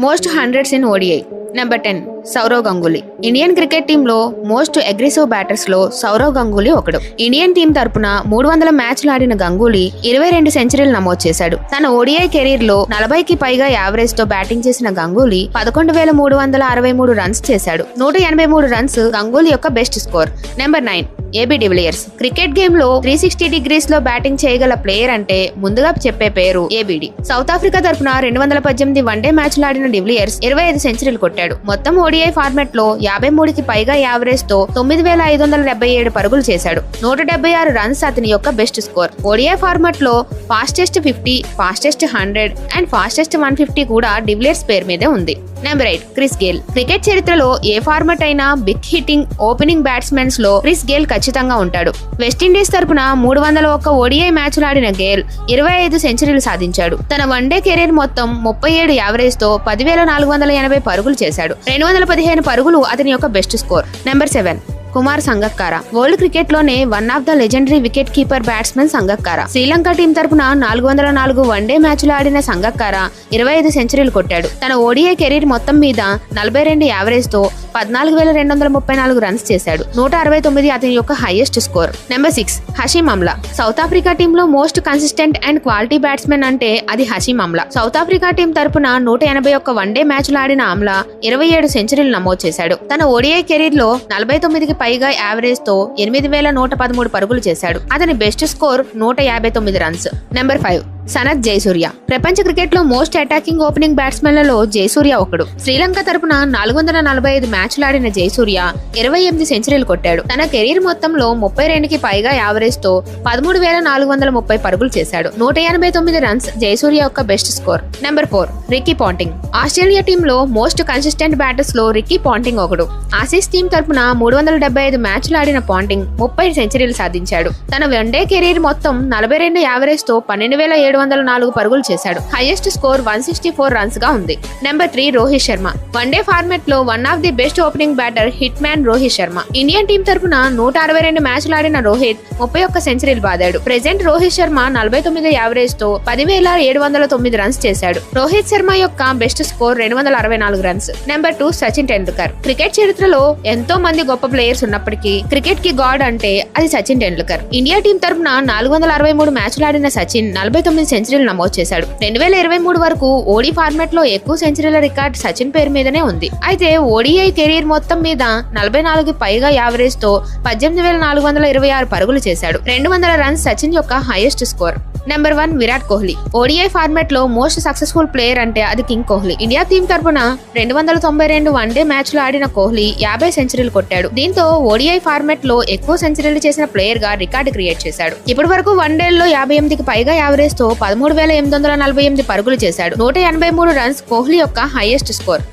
Most hundreds in ODI. Number 10 Sourav Ganguly. Indian cricket team లో most aggressive batters లో సౌరవ్ గంగూలీ ఒకడు. Indian team తరపున 300 మ్యాచ్లు ఆడిన గంగూలీ 22 సెంచరీలు నమోదు చేశాడు. తన ఓడిఐ కెరీర్ లో 40కి పైగా యావరేజ్ తో బ్యాటింగ్ చేసిన గంగూలీ 11,363 రన్స్ చేశాడు. 183 రన్స్ గంగూలీ యొక్క best score. Number 9 AB de Villiers. Cricket game లో 360 డిగ్రీస్ లో బ్యాటింగ్ చేయగల ప్లేయర్ అంటే ముందుగా చెప్పే పేరు ఏబిడి. సౌత్ ఆఫ్రికా తరపున 218 వన్డే మ్యాచ్లు ఆడిన డివిలియర్స్ 25 సెంచరీలు కొట్టాడు. మొత్తం ఓడిఐ ఫార్మాట్ లో 53కి పైగా యావరేజ్ తో 9,577 పరుగులు చేశాడు. 176 రన్స్ అతని యొక్క బెస్ట్ స్కోర్. ఓడిఐ ఫార్మాట్ లో ఫాస్టెస్ట్ 50, ఫాస్టెస్ట్ 100 అండ్ ఫాస్టెస్ట్ 150 కూడా డివిలియర్స్ పేరు మీదే ఉంది. Number 8 Chris Gayle. క్రికెట్ చరిత్రలో ఏ ఫార్మాట్ అయినా బిగ్ హిట్టింగ్ ఓపెనింగ్ బ్యాట్స్మెన్స్ లో క్రిస్ గేల్ ఖచ్చితంగా ఉంటాడు. వెస్టిండీస్ తరపున 301 ఓడిఐ మ్యాచ్లు ఆడిన గేల్ 25 సెంచరీలు సాధించాడు. తన వన్డే కెరీర్ మొత్తం 37 యావరేజ్ తో 10,480 పరుగులు చేశాడు. 215 పరుగులు అతని యొక్క best score. Number 7 Kumar Sangakkara. World cricket లోనే one of the legendary wicket keeper batsmen Sangakkara. Sri Lanka team తరపున 404 వన్డే మ్యాచ్లు ఆడిన సంగక్కరా 25 సెంచరీలు కొట్టాడు. తన ఓడిఐ కెరీర్ మొత్తం మీద 42 యావరేజ్ తో 14,234 రన్స్ చేశాడు. 169 అతని యొక్క highest score. Number 6 Hashim Amla. South Africa team లో most consistent and quality batsmen అంటే అది Hashim Amla. South Africa team తరపున 181 వన్డే మ్యాచ్లు ఆడిన అమ్లా 27 సెంచరీలు నమోదు చేశాడు. తన ఓడిఐ కెరీర్ లో 49కి పైగా యావరేజ్ తో 8,113 పరుగులు చేశాడు. అతని best score 159 runs. Number 5 Sanath Jayasuriya. ప్రపంచ క్రికెట్ లో మోస్ట్ అటాకింగ్ ఓపెనింగ్ బ్యాట్స్మెన్లలో జయసూర్య ఒకడు. శ్రీలంక తరపున 445 మ్యాచ్లు ఆడిన జయసూర్య 28 సెంచరీలు కొట్టాడు. తన కెరీర్ మొత్తంలో 32కి పైగా యావరేజ్ తో 13,430 పరుగులు చేశాడు. 189 రన్స్ జయసూర్య యొక్క best score. Number 4 Ricky Ponting. Australia team లో మోస్ట్ కన్సిస్టెంట్ బ్యాటర్స్ లో రికీ పాంటింగ్ ఒకడు. ఆసీస్ టీం తరపున 375 మ్యాచ్లు ఆడిన పాంటింగ్ 30 సెంచరీలు సాధించాడు. తన వన్డే కెరీర్ మొత్తం 42 యావరేజ్ తో 12,704 పరుగులు చేశాడు. హైయెస్ట్ స్కోర్ 164 రన్స్ గా ఉంది. Number 3 Rohit Sharma. One day format లో one of the best opening batter hitman Rohit Sharma. Indian team తరపున 162 మ్యాచ్లు ఆడిన రోహిత్ 31 సెంచరీలు బాదాడు. ప్రెజెంట్ రోహిత్ శర్మ 49 యావరేజ్ తో 10,709 రన్స్ చేశాడు. రోహిత్ శర్మ యొక్క best score 264 runs. Number 2 Sachin Tendulkar. Cricket చరిత్రలో ఎంతో మంది గొప్ప ప్లేయర్స్ ఉన్నప్పటికీ క్రికెట్ కి గాడ్ అంటే అది సచిన్ టెండూల్కర్. ఇండియా టీం తరపున 463 మ్యాచ్లు ఆడిన సచిన్ 49 సెంచరీలు నమోదు చేశాడు. 2023 వరకు ఓడీ ఫార్మాట్ లో ఎక్కువ సెంచరీల రికార్డ్ సచిన్ పేరు మీదనే ఉంది. అయితే ఓడిఐ కెరీర్ మొత్తం మీద 44కి పైగా యావరేజ్ తో 18,426 పరుగులు చేశాడు. 200 రన్స్ సచిన్ యొక్క highest score. Number 1 Virat Kohli. ODI format లో మోస్ట్ సక్సెస్ఫుల్ ప్లేయర్ అంటే అది కింగ్ కోహ్లీ. ఇండియా టీం తరపున 292 వన్డే మ్యాచ్లు ఆడిన కోహ్లీ 50 సెంచరీలు కొట్టాడు. దీంతో ఓడిఐ ఫార్మాట్ లో ఎక్కువ సెంచరీలు చేసిన ప్లేయర్ గా రికార్డు క్రియేట్ చేశాడు. ఇప్పటి వరకు వన్డేల్లో 58కి పైగా యావరేజ్ తో 13,848 పరుగులు చేశాడు. 183 రన్స్ కోహ్లీ యొక్క హైయెస్ట్ స్కోర్.